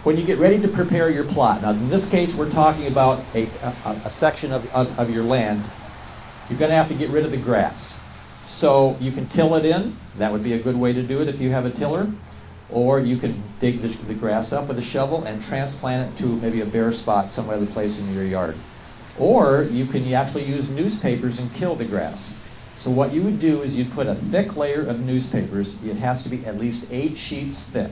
when you get ready to prepare your plot, now in this case we're talking about a section of your land, you're going to have to get rid of the grass. So you can till it in. That would be a good way to do it if you have a tiller. Or you can dig the grass up with a shovel and transplant it to maybe a bare spot some other place in your yard. Or you can actually use newspapers and kill the grass. So what you would do is you'd put a thick layer of newspapers. It has to be at least 8 sheets thick,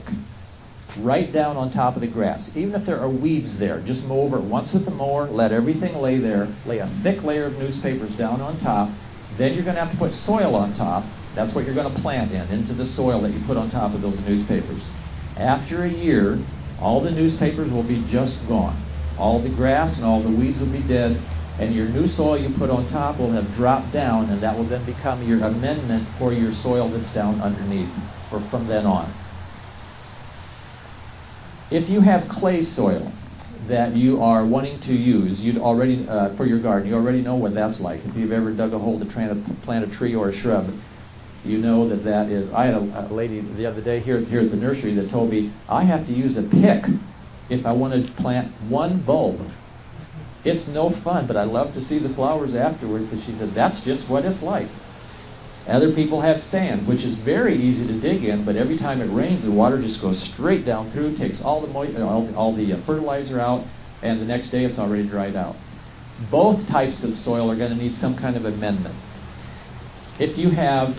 right down on top of the grass. Even if there are weeds there, just mow over it once with the mower, let everything lay there, lay a thick layer of newspapers down on top. Then you're going to have to put soil on top. That's what you're going to plant into the soil that you put on top of those newspapers. After a year, all the newspapers will be just gone. All the grass and all the weeds will be dead, and your new soil you put on top will have dropped down, and that will then become your amendment for your soil that's down underneath from then on. If you have clay soil that you are wanting to use, you'd already for your garden, you already know what that's like. If you've ever dug a hole to plant a tree or a shrub, you know that is. I had a lady the other day here at the nursery that told me I have to use a pick if I want to plant one bulb. It's no fun, but I love to see the flowers afterward, because she said that's just what it's like. Other people have sand, which is very easy to dig in, but every time it rains, the water just goes straight down through, takes all the fertilizer out, and the next day it's already dried out. Both types of soil are going to need some kind of amendment. If you have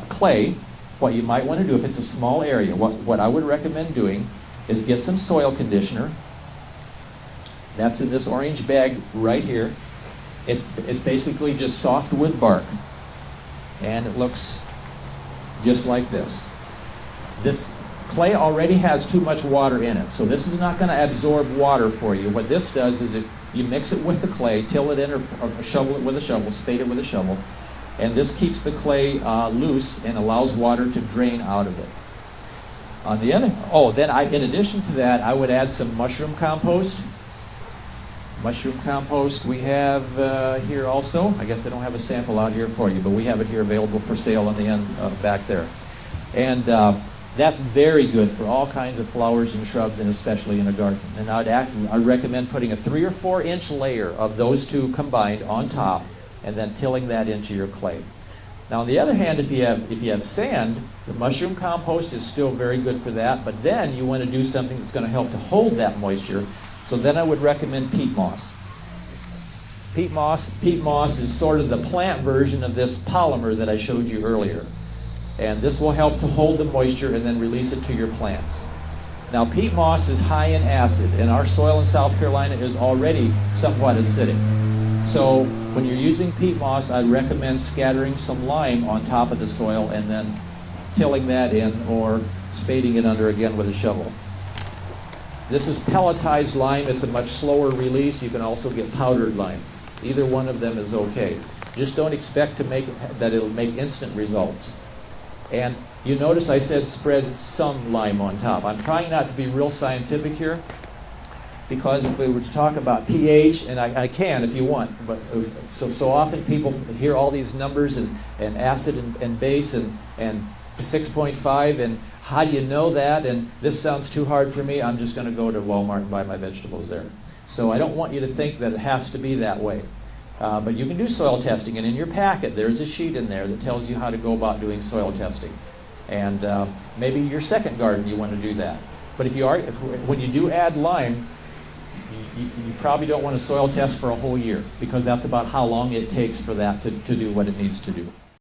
clay, what you might want to do, if it's a small area, what I would recommend doing is get some soil conditioner. That's in this orange bag right here. It's basically just soft wood bark, and it looks just like this. This clay already has too much water in it, so this is not going to absorb water for you. What this does is you mix it with the clay, till it in, or shovel it with a shovel, spade it with a shovel, and this keeps the clay loose and allows water to drain out of it. On the other, in addition to that, I would add some mushroom compost. Mushroom compost we have here also. I guess I don't have a sample out here for you, but we have it here available for sale on the end back there. And that's very good for all kinds of flowers and shrubs, and especially in a garden. And I'd recommend putting a 3 or 4 inch layer of those two combined on top, and then tilling that into your clay. Now, on the other hand, if you have sand, the mushroom compost is still very good for that, but then you want to do something that's going to help to hold that moisture. So then I would recommend peat moss. Peat moss is sort of the plant version of this polymer that I showed you earlier. And this will help to hold the moisture and then release it to your plants. Now, peat moss is high in acid, and our soil in South Carolina is already somewhat acidic. So when you're using peat moss, I'd recommend scattering some lime on top of the soil and then tilling that in, or spading it under again with a shovel. This is pelletized lime. It's a much slower release. You can also get powdered lime. Either one of them is okay. Just don't expect that it'll make instant results. And you notice I said spread some lime on top. I'm trying not to be real scientific here, because if we were to talk about pH, and I can if you want, but so often people hear all these numbers and acid and base and 6.5, and how do you know that? And this sounds too hard for me. I'm just going to go to Walmart and buy my vegetables there. So I don't want you to think that it has to be that way. But you can do soil testing, and in your packet there's a sheet in there that tells you how to go about doing soil testing. And maybe your second garden you want to do that. But when you do add lime, you probably don't want to soil test for a whole year, because that's about how long it takes for that to do what it needs to do.